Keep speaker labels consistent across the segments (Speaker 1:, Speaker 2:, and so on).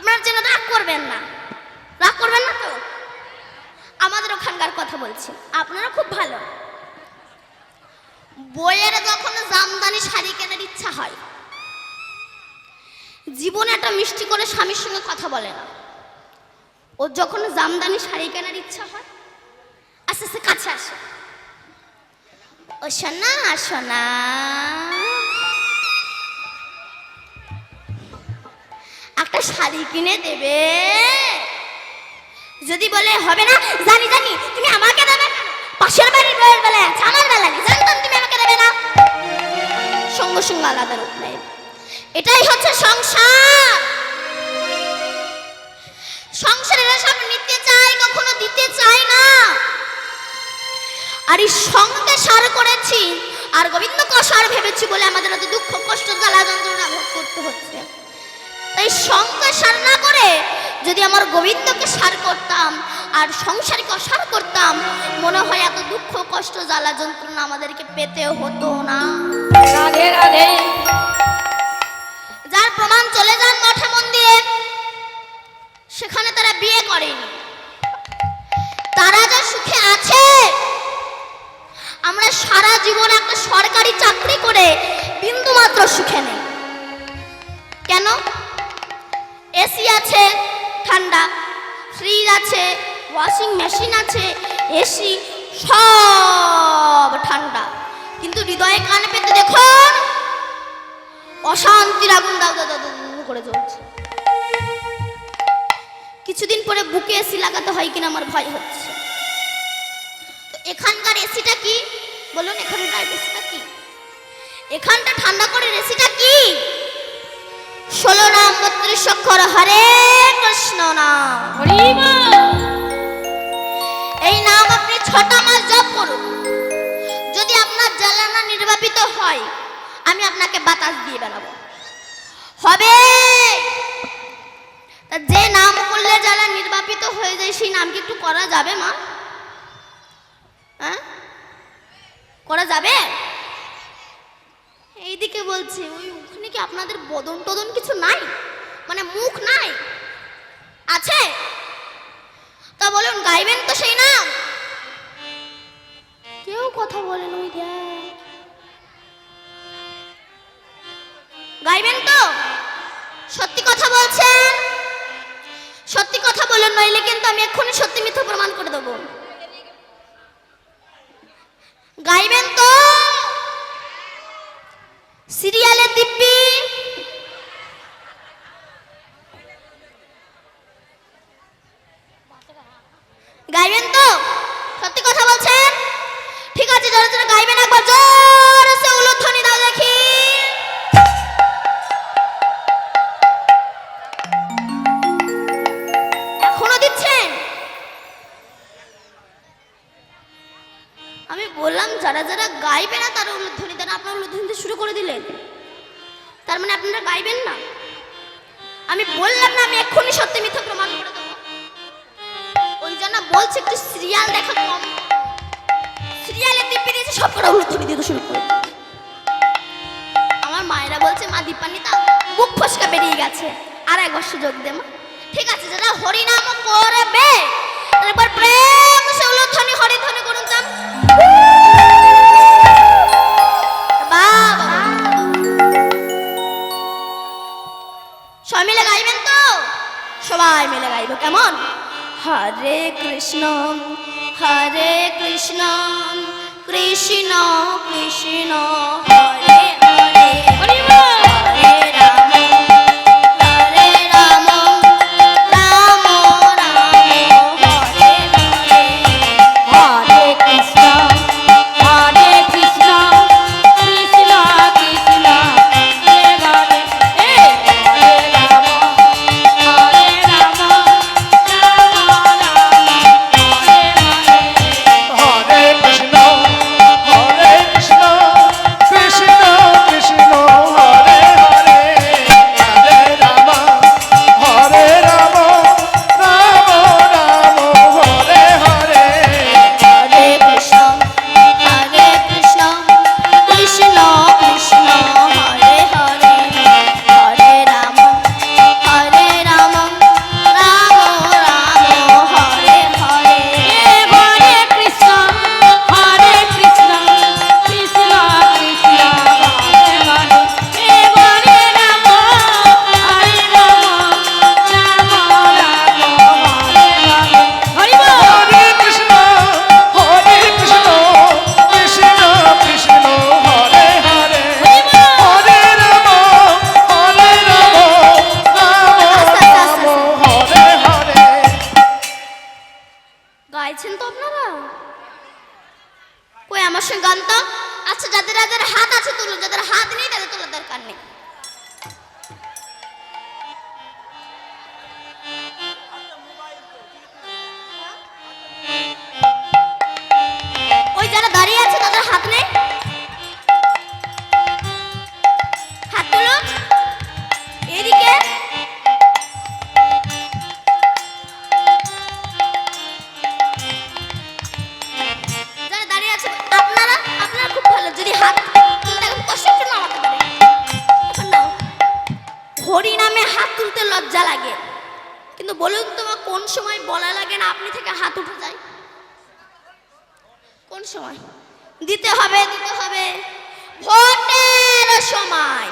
Speaker 1: আপনার জন্য রাগ করবেন না, রাগ করবেন না তো? আমাদের ওখানকার কথা বলছি, আপনারা খুব ভালো। বইয়ের যখন জামদানি শাড়ি কেনার ইচ্ছা হয়, জীবনে একটা মিষ্টি করে স্বামীর সঙ্গে কথা বলে না। ওর যখন জামদানি শাড়ি কেনার ইচ্ছা হয়, আস্তে আস্তে কাছে আসে, ও সোনা সোনা, একটা শাড়ি কিনে দেবে? যদি বলে হবে না, জানি জানি তুমি আমাকে দেবে কেন, পাশের বাড়ির বউয়ের বেলা আছে, আমার বেলা নেই, জানতাম তুমি আমাকে দেবে না। সঙ্গে সঙ্গে আলাদা রূপ নেয়। এটাই হচ্ছে সংসার। সংসারের সব নিতে চাই, কখনো দিতে চাই না। আর এই সঙ্গে সার করেছি আর গোবিন্দকে সার ভেবেছি বলে আমাদের এত দুঃখ কষ্ট জ্বালা যন্ত্রণা ভোগ করতে হচ্ছে। তাই সঙ্গে সার না করে যদি আমার গোবিন্দকে সার করতাম আর সংসারকে অসার করতাম, মনে হয় এত দুঃখ কষ্ট জ্বালা যন্ত্রণা আমাদেরকে পেতে হতো না।
Speaker 2: রাধে রাধে।
Speaker 1: যার প্রমাণ চলে যান মঠে মন্দিরে, সেখানে তারা বিয়ে করেনি, তারা যা সুখে আছে। আমরা সারা জীবন একটা সরকারি চাকরি করে বিন্দু মাত্র সুখে নেই। কেন? এসি আছে ঠান্ডা, ফ্রিজ আছে, ওয়াশিং মেশিন আছে, এসি সব ঠান্ডা, কিন্তু হৃদয়ে কান পেতে দেখুন অশান্তির আগুন দাও দাও দাও করে জ্বলছে। কিছুদিন পরে বুকে এসি লাগাতে হয় কিনা আমার ভয় হচ্ছে। তো এখানকার এসিটা কি বলুন? এখানকার এসিটা কি? এখানটা ঠান্ডা করে এসিটা কি? 16 নাম 32 অক্ষর হরে কৃষ্ণ নাম। এই নাম আপনি 6টা মাস জপ করুন। যদি আপনার জ্বালানা নির্বাপিত হয়, আমি আপনাকে বাতাস দিয়ে বেড়াবো, হবে। তা যে নাম করলে জ্বালা নির্বাপিত হয়ে যায়, সেই নাম কি একটু করা যাবে মা? হ্যাঁ, করা যাবে? এইদিকে বলছে, ওখানে কি আপনাদের বদন টদন কিছু নাই? মানে মুখ নাই? আছে? তা বলুন, গাইবেন তো সেই নাম? কেউ কথা বলেন, ওই দেখ, গাইবেন তো? সত্যি কথা বলছেন? সত্যি কথা বলুন, নইলে কিন্তু আমি এক্ষুনি সত্যি মিথ্যা প্রমাণ করে দেবো। গাইবেন তো? সিরিয়ালে দিব্যি গাইবেন তো? সত্যি কথা বলছেন? ঠিক আছে, যারা যারা গাইবেন একবার জোরে সে উলুধ্বনি দাও দেখি। এখনো দিচ্ছেন? আমি বললাম যারা যারা গাইবে না তারা উলুধ্বনি দেন, আপনারা উলুধ্বনি শুরু করে দিলেন, তার মানে আপনারা গাইবেন না? আমি বললাম না আমি এক্ষুনি সত্যি মিথ্যা প্রমাণ করে দেবো। ওই জন্য বলছে একটু সিরিয়াল দেখা কম, সিরিয়ালে দিব্যি দিয়েছে, সব করে উলুধ্বনি দিতে শুরু করে। আমার মায়েরা বলছে, মা দীপান্বিতা মুখ ফসকা বেরিয়ে গেছে, আর একবার সুযোগ দে মা। ঠিক আছে, যারা হরিনাম করবে এবার প্রেম সে উলুধ্বনি হরিধ্বনি করুন। যান বাবা, সবাই মিলে গাইবেন তো? সবাই মিলে গাইব, কেমন? হরে কৃষ্ণ হরে কৃষ্ণ কৃষ্ণ কৃষ্ণ হরে হরে, হরে রাম হরে রাম রাম রাম হরে হরে,
Speaker 2: হরে কৃষ্ণ হরে কৃষ্ণ কৃষ্ণ কৃষ্ণ হরে হরে, হরে রাম হরে রাম রাম রাম হরে হরে।
Speaker 3: হরে কৃষ্ণ কৃষ্ণ কৃষ্ণ হরে
Speaker 1: গান তো। আচ্ছা, যাদের যাদের হাত আছে তুলুন, যাদের হাত নেই তাদের তোলার দরকার নেই। ওই যারা দাঁড়িয়ে আছে তাদের হাত নেই, হাত তুলুন এদিকে। যারা দাঁড়িয়ে আছে আপনারা আপনারা খুব ভালো, যদি হাত তুলতে খুব কষ্ট একটু নামাতে পারেন। এখন নাও। হরি নামে হাত তুলতে লজ্জা লাগে, কিন্তু বলুন তো কোন সময় বলা লাগে না আপনি থেকে হাত উঠে যায়? কোন সময়? দিতে হবে, দিতে হবে ভোটের সময়।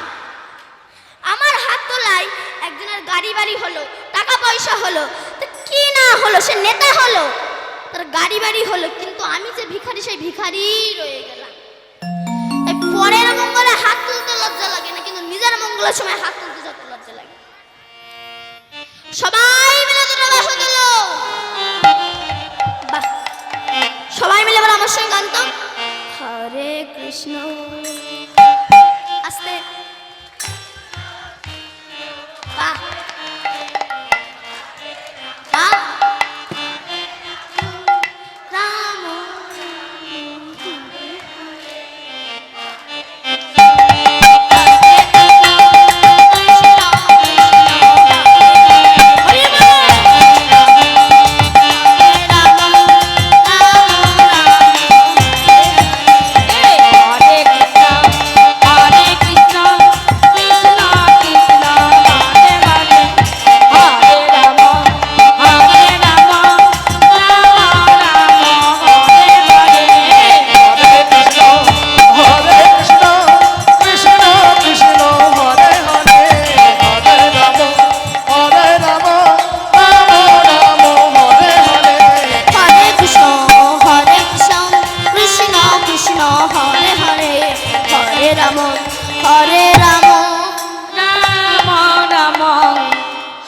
Speaker 1: আমার হাত তোলায় একজনের গাড়ি বাড়ি হলো, টাকা পয়সা হলো, তো কি না হলো, সে নেতা হলো, তার গাড়ি বাড়ি হলো, কিন্তু আমি যে ভিখারি সেই ভিখারি রয়ে গেলাম। তাই পরের মঙ্গলে হাত তুলতে লজ্জা লাগে না, কিন্তু নিজের মঙ্গলের সময় হাত তুলতে যত লজ্জা লাগে। সবাই মিলে দুটো বাসা দিল, বাহ, সবাই মিলে বলে আমার সঙ্গে গান তো। হরে কৃষ্ণ, আস্তে, বাহ বাহ, রাম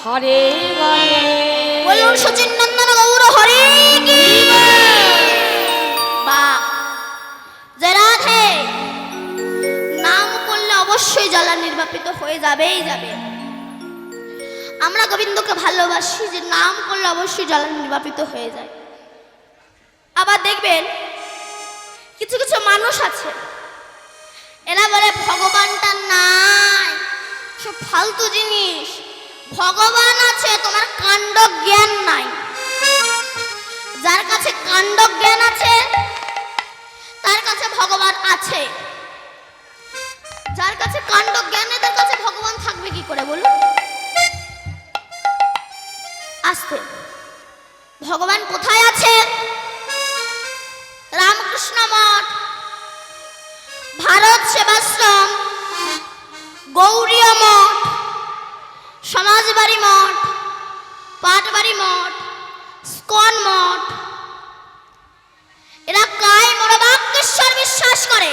Speaker 2: হরে হরে।
Speaker 1: বলুন সচিন নন্দন গৌর হরে কি। বাহ, জয় রাধে। নাম করলে অবশ্যই জ্বালা নির্বাপিত হয়ে যাবেই যাবে। আমরা গোবিন্দকে ভালোবাসি, যে নাম করলে অবশ্যই জ্বালা নির্বাপিত হয়ে যায়। আবার দেখবেন কিছু কিছু মানুষ আছে, এরা বলে ভগবানটা নাই, সব ফালতু জিনিস। ভগবান আছে, তোমার কাণ্ড জ্ঞান নাই। যার কাছে কাণ্ড জ্ঞান আছে তার কাছে ভগবান আছে, যার কাছে কাণ্ড জ্ঞান নেই তার কাছে ভগবান থাকবে কি করে বলুন? আস্তে, ভগবান কোথায় আছে? রামকৃষ্ণ মঠ, ভারত সেবাশ্রম, গৌরীয় মঠ, সমাজবাড়ি মঠ, পাটবাড়ি মঠ, স্কন মঠ, এরা কায় মনোবাক্যেশ্বর বিশ্বাস করে।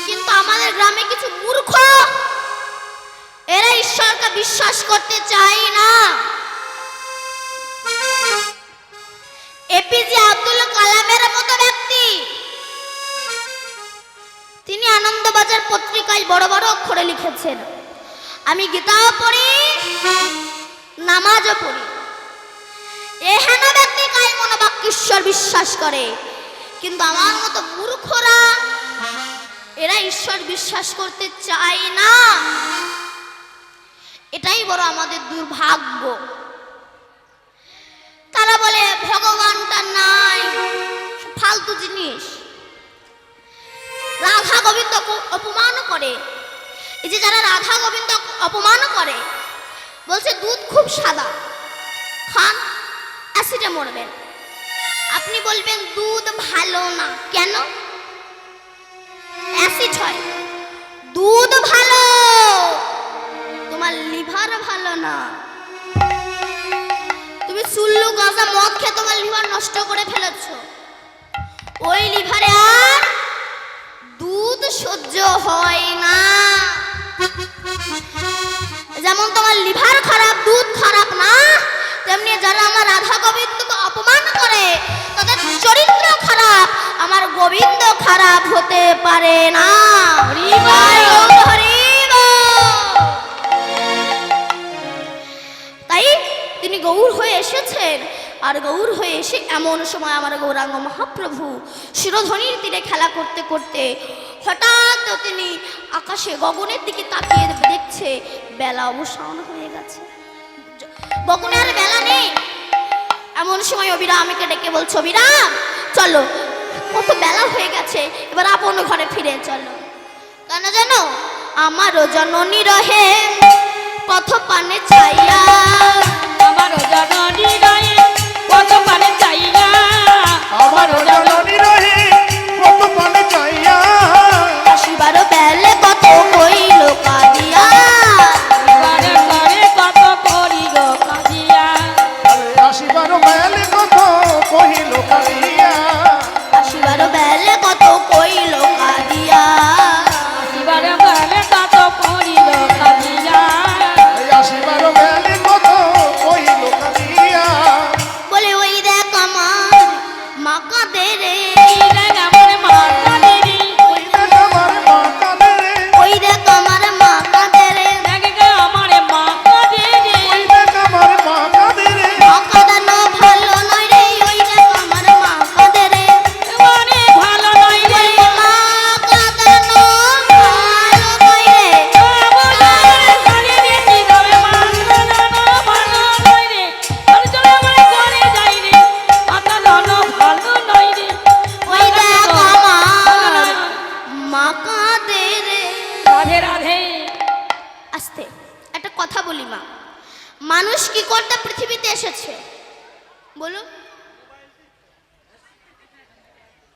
Speaker 1: কিন্তু আমাদের গ্রামে কিছু মূর্খ, এরা ঈশ্বরকে বিশ্বাস করতে চায় না। এপিজে আব্দুল কালামের মতো ব্যক্তি, তিনি আনন্দবাজার পত্রিকায় বড় বড় অক্ষরে লিখেছেন, আমি গীতাও পড়ি, নামাজও পড়ি। এহেন ব্যক্তি কায় মনোবাক্যেশ্বর বিশ্বাস করে, কিন্তু আমার মতো মূর্খরা এরা ঈশ্বর বিশ্বাস করতে চায় না। এটাই বড় আমাদের দুর্ভাগ্য। তারা বলে ভগবানটা নাই, ফালতু জিনিস। রাধা গোবিন্দকে অপমান করে। এই যে যারা রাধা গোবিন্দ অপমান করে, বলছে দুধ খুব সাদা, খান অ্যাসিডে মরবেন। আপনি বলবেন দুধ ভালো না, কেন? অ্যাসিড হয়। দুধ ভালো, তোমার লিভার ভালো না। তুমি চুল্লু গাঁজা মদ খেয়ে তোমার লিভার নষ্ট করে ফেলেছ। ওই লিভারে আর দুধ সহ্য হয় না। যেমন তোমার লিভার খারাপ, দুধ খারাপ না, তেমনি যারা আমার রাধা গোবিন্দকে অপমান করে তাদের চরিত্র খারাপ, আমার গোবিন্দ খারাপ হতে পারে না।
Speaker 2: হরি বল।
Speaker 1: হরি বল। তাই তিনি গৌর হয়ে এসেছেন, আর গৌর হয়ে এসে এমন সময় আমার গৌরাঙ্গ মহাপ্রভু শিরোধনির তীরে খেলা করতে করতে হঠাৎ তিনি আকাশে গগনের দিকে তাকিয়ে দেখছে বেলা অবসান হয়ে গেছে, গগনে আর বেলা নেই। এমন সময় অবিরামকে ডেকে বলছে, অবিরাম চলো, কত বেলা হয়ে গেছে, এবার আপন ঘরে ফিরে চলো। কেন জানো? আমারও জননী রহে পথ পানে চাইয়া,
Speaker 2: আমারও জননী রহে কত পানে চাইয়া,
Speaker 3: আমারও জননী রহে কত পানে চাইয়া,
Speaker 1: আসিবার বেলে কত কইল কাঁদিয়া,
Speaker 2: ঘরে ঘরে কত করিল কাঁদিয়া,
Speaker 3: আসিবার বেলে কত কহিল কাঁদিয়া,
Speaker 1: আসিবার বেলে কত কইল কাঁদিয়া,
Speaker 2: আসিবার বেলে কত করিল কাঁদিয়া,
Speaker 3: আসিবার বেলে কত কহিল কাঁদিয়া,
Speaker 1: বলে ওই দেখ আমার মা কাঁদে রে,
Speaker 2: এই দেখ আমার মা কাঁদে রে,
Speaker 3: ওই দেখ আমার মা কাঁদে রে,
Speaker 1: ওই দেখ আমার মা কাঁদে রে,
Speaker 2: দেখ গে আমার মা কাঁদে রে,
Speaker 3: ওই দেখ আমার মা কাঁদে রে,
Speaker 1: মা কাঁদানো ভালো নয় রে, ওই দেখ আমার মা কাঁদে রে,
Speaker 2: মানে ভালো নয় রে,
Speaker 1: মা কাঁদানো ভালো নয় রে,
Speaker 2: আমার ঘরে দেখি তবে মা কাঁদানো ভালো নয় রে, আর চলে আমার ঘরে যাই রে, মা কাঁদানো ভালো নয় রে,
Speaker 1: ওই দেখ আমার মা কাঁদে রে।
Speaker 2: রাধে রাধে।
Speaker 1: আস্তে একটা কথা বলি মা, মানুষ কি করতে পৃথিবীতে এসেছে বলুন?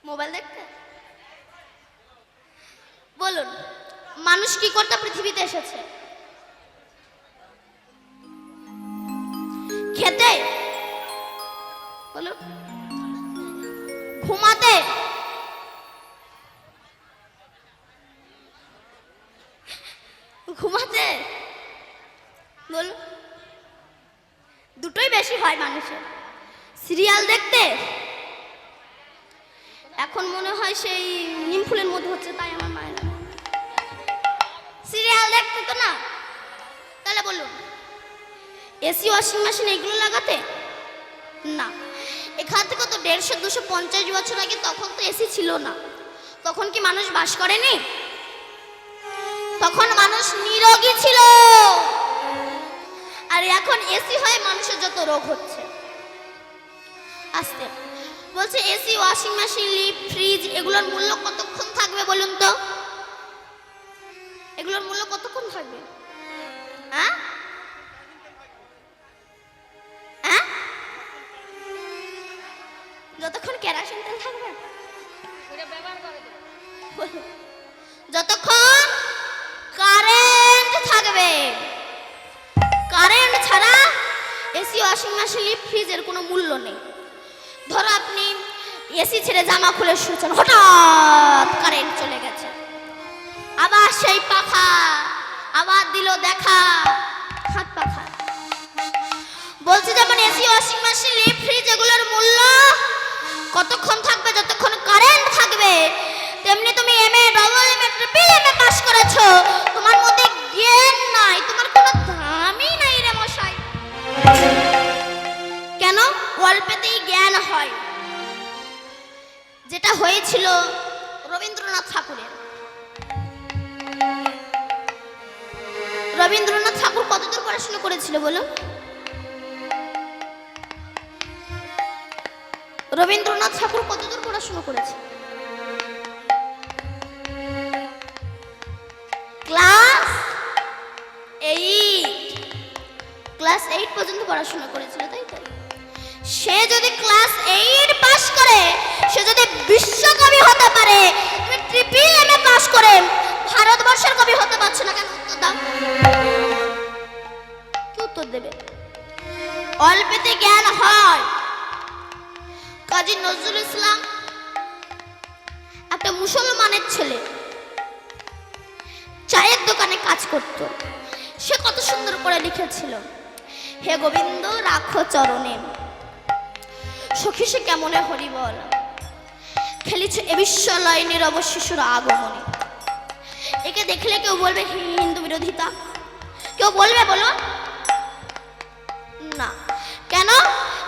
Speaker 1: মোবাইল দেখতে? বলুন, মানুষ কি করতে পৃথিবীতে এসেছে? খেতে? বলুন। ঘুমাতে? ঘুমাতে? বলুন। দুটোই বেশি হয় মানুষের। সিরিয়াল দেখতে? এখন মনে হয় সেই নিম ফুলের মধ্যে হচ্ছে, তাই আমার মায়ের সিরিয়াল দেখতে তো না। তাহলে বলুন, এসি ওয়াশিং মেশিন এগুলো লাগাতে? না। এখান থেকে তো 150-250 বছর আগে তখন তো এসি ছিল না। তখন কি মানুষ বাস করেনি? তখন মানুষ নিরোগী ছিল। আর এখন এসি হয়ে মানুষের যত রোগ হচ্ছে। আস্তে বলছে, AC, washing machine, lift, fridge এগুলোর মূল্য কতক্ষণ থাকবে বলুন তো? এগুলোর মূল্য কতক্ষণ থাকবে? হ্যাঁ হ্যাঁ, যতক্ষণ কেরোসিন তেল থাকবে, যতক্ষণ কারেন্ট থাকবে। কারেন্ট ছাড়া এসি, ওয়াশিং মেশিন, লিফট, ফ্রিজের কোনো মূল্য নেই। ধরো আপনি এসি ছেড়ে জামা খুলে শুয়েছেন, হঠাৎ কারেন্ট চলে গেছে, আবার সেই পাখা আবার দিল দেখা, হাত পাখা। বলছে যেমন AC, washing machine, lift, fridge এগুলোর মূল্য কতক্ষণ থাকবে? যতক্ষণ কারেন্ট থাকবে। তেমনি তুমি MA, double MA, triple MA pass করেছো, তোমার মধ্যে জ্ঞান নাই, তোমার কোনো দামই নাই রে মশাই। কেন? অল্পেতেই জ্ঞান হয়। যেটা হয়েছিল রবীন্দ্রনাথ ঠাকুরের। রবীন্দ্রনাথ ঠাকুর কতদূর পড়াশোনা করেছিল বলো? রবীন্দ্রনাথ ঠাকুর কতদূর পড়াশোনা করেছে? ক্লাস 8। ক্লাস 8 পর্যন্ত পড়াশোনা করেছিল, তাই তো? সে যদি ক্লাস 8 পাস করে, সে যদি বিশ্বকবি হতে পারে, তুমি ট্রিপল এমএ পাস করে ভারতবর্ষের কবি হতে পারছো না কেন? উত্তর দাও। কি উত্তর দেবে? অল্পেতে জ্ঞান হয়। কাজী নজরুল ইসলাম একটা মুসলমানের ছেলে, চায়ের দোকানে কাজ করত। সে কত সুন্দর করে লিখেছিল, হে গোবিন্দ রাখো চরণে। সখী সে কেমনে হরি বল, খেলিছে এ বিশ্বলয় নীরব শিশুর আগমনে। একে দেখলে কেউ বলবে হিন্দু বিরোধিতা? কেউ বলবে বলো না। কেন?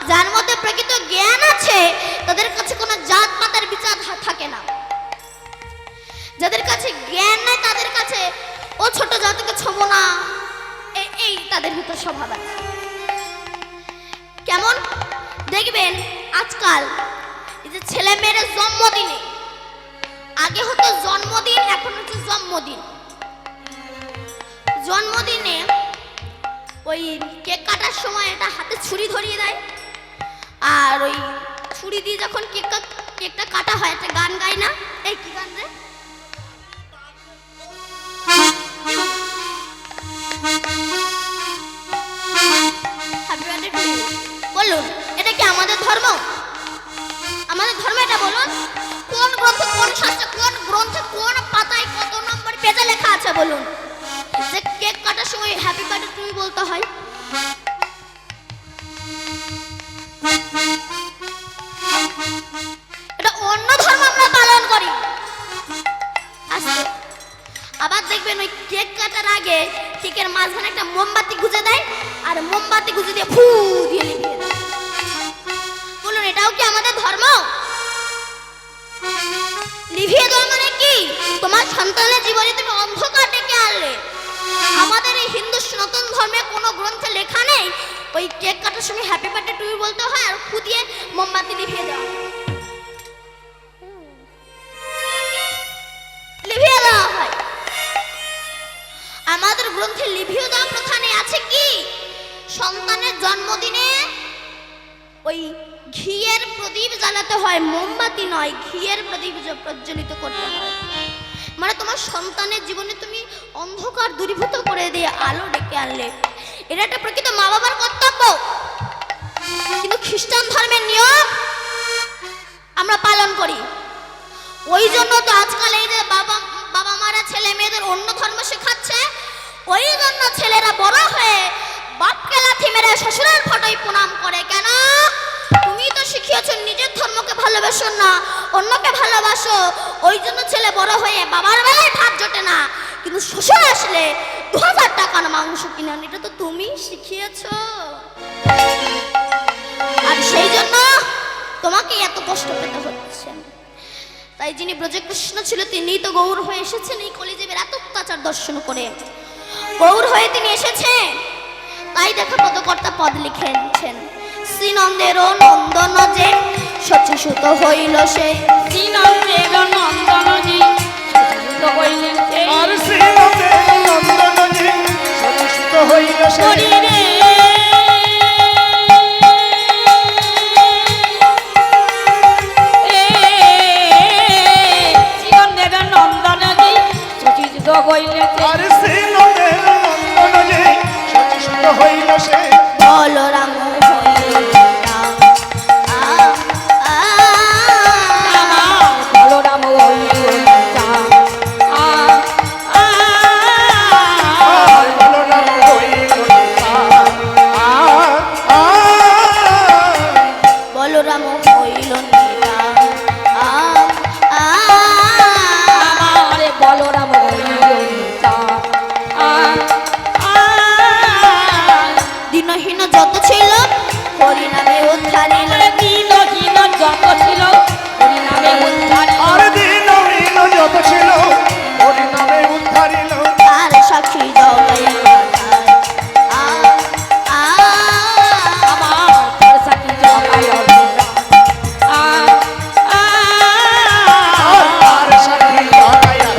Speaker 1: যার মধ্যে প্রকৃত জ্ঞান আছে তাদের কাছে কোনো জাত পাতের বিচার থাকে না। যাদের কাছে জ্ঞান নাই তাদের কাছে ও ছোট জাতকে ছোবো না, এই তাদের ভিতর স্বভাব আছে। কেমন দেখবেন আজকাল এই যে ছেলে মেয়ের জন্মদিনে, আগে হতো জন্মদিন, এখন হচ্ছে জন্মদিন। জন্মদিনে ওই কেক কাটার সময় এটা হাতে ছুরি ধরিয়ে দেয়, আর ওই ছুরি দিয়ে যখন কেকটা কাটা হয় একটা গান গায় না, এই কি গান রে? Happy birthday to you. বলুন এটা কি আমাদের ধর্ম? আমাদের ধর্ম এটা বলুন? কোন গ্রন্থে, কোন শাস্ত্রে, কোন গ্রন্থে, কোন পাতায় কত নম্বর পেজে লেখা আছে বলুন যে কেক কাটার সময় হ্যাপি বার্থডে টু ইউ বলতে হয়? এটা অন্য ধর্ম আমরা পালন করি। আবার দেখবেন ওই কেক কাটার আগে কেকের মাঝখানে একটা মোমবাতি গুজে দেয়, আর মোমবাতি গুজে দিয়ে ফু দিয়ে লিভিয়ে দেয়। বলুন এটাও কি আমাদের ধর্ম? লিভিয়ে দেওয়া মানে কি? তোমার সন্তানের জীবনে তুমি অন্ধকার ডেকে আনলে। আমাদের এই হিন্দু সনাতন ধর্মে কোনো গ্রন্থে লেখা নেই ওই কেক কাটার সময় হ্যাপি বার্থডে টু ইউ বলতে হয় আর ফু দিয়ে মোমবাতি লিভিয়ে দেওয়া, লিভিয়ে দেওয়া হয়। আমাদের গ্রন্থে লিভিয়ে দেওয়া প্রথা নেই। আছে কি? সন্তানের জন্মদিনে ওই ঘিয়ের প্রদীপ জ্বালাতে হয়, মোমবাতি নয়, ঘিয়ের প্রদীপ প্রজ্বলিত করতে হয়। মানে তোমার সন্তানের জীবনে তুমি অন্ধকার দূরীভূত করে দিয়ে আলো ডেকে আনলে। এটা একটা প্রকৃত মা বাবার কর্তব্য। কিন্তু খ্রিস্টান ধর্মের নিয়ম আমরা পালন করি। ওই জন্য তো আজকাল এই যে বাবা মারা ছেলে মেয়েদের অন্য ধর্ম শেখাচ্ছে। ওই জন্য ছেলেরা বড় হয়ে বাপকে লাথি মেরে শ্বশুরের ফটোয় প্রণাম করে। কেন? তুমি তো শিখিয়েছো নিজের ধর্মকে ভালোবাসো না, অন্যকে ভালোবাসো। ওই জন্য ছেলে বড় হয়ে বাবার বেলায় ভাত জোটে না, কিন্তু শ্বশুর আসলে 2000 টাকার মাংস কিনে আন। এটা তো তুমি শিখিয়েছো, আর সেই জন্য তোমাকে এত কষ্ট পেতে হচ্ছে। তাই যিনি ব্রজকৃষ্ণ ছিল তিনি তো গৌর হয়ে এসেছেন এই কলিযুগের এত অত্যাচার দর্শন করে। গৌর হয়ে তিনি এসেছেন, তাই দেখো পদকর্তা পদ লিখেছেন, শ্রীনন্দের নন্দন যে সচিসুত হইল সে।
Speaker 2: শ্রীনন্দের নন্দন যে সচিসুত হইলেন সে।
Speaker 3: আর শ্রীনন্দের নন্দন যে সচিসুত হইল সে।
Speaker 2: আর
Speaker 3: শ্রীনন্দের নন্দন যে সচিসুত হইল সে।
Speaker 1: বলরাম
Speaker 2: বলরাম
Speaker 1: বলরাম হইল
Speaker 2: বলরাম
Speaker 1: দিনহীন যত ছিল হরিনামে উদ্ধারিল।
Speaker 2: দিনহীন যত ছিল হরিনামে উদ্ধারিল।
Speaker 3: আর দিনহীন যত ছিল হরিনামে উদ্ধারিল।
Speaker 1: আর সাক্ষী জগাইল
Speaker 2: আমার তার সাক্ষী জগাইল।
Speaker 3: আর সাক্ষী জগাইল।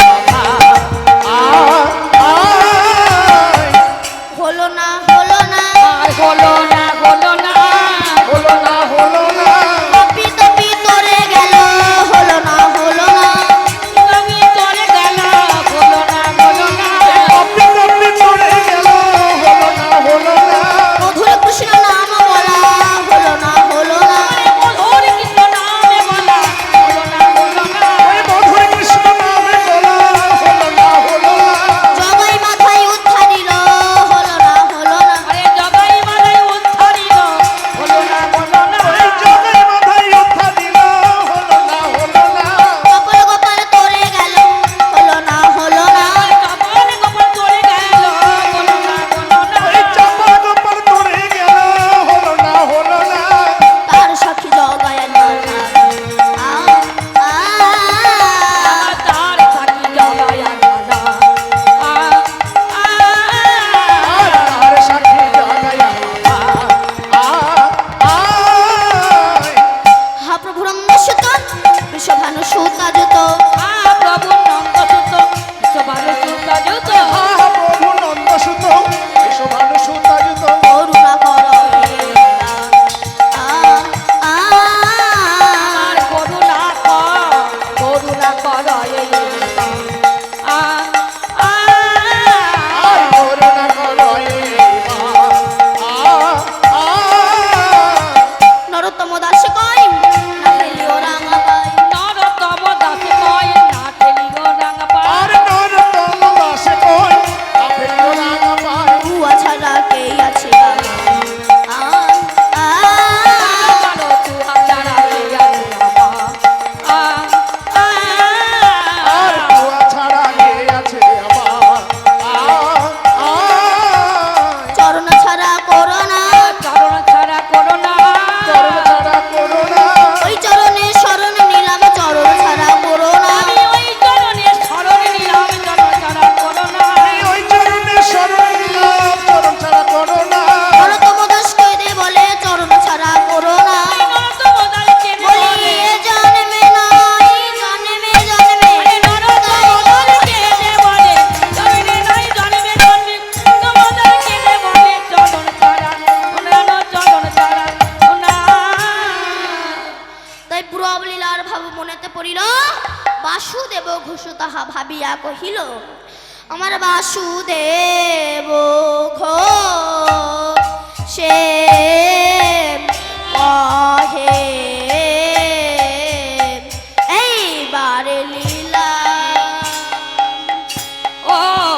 Speaker 1: হলো না হলো না
Speaker 2: আর হলো না হলো না
Speaker 3: হলো না হলো না।
Speaker 1: তপি তপি তোরে দিয়া কহিল, আমার বাসুদেব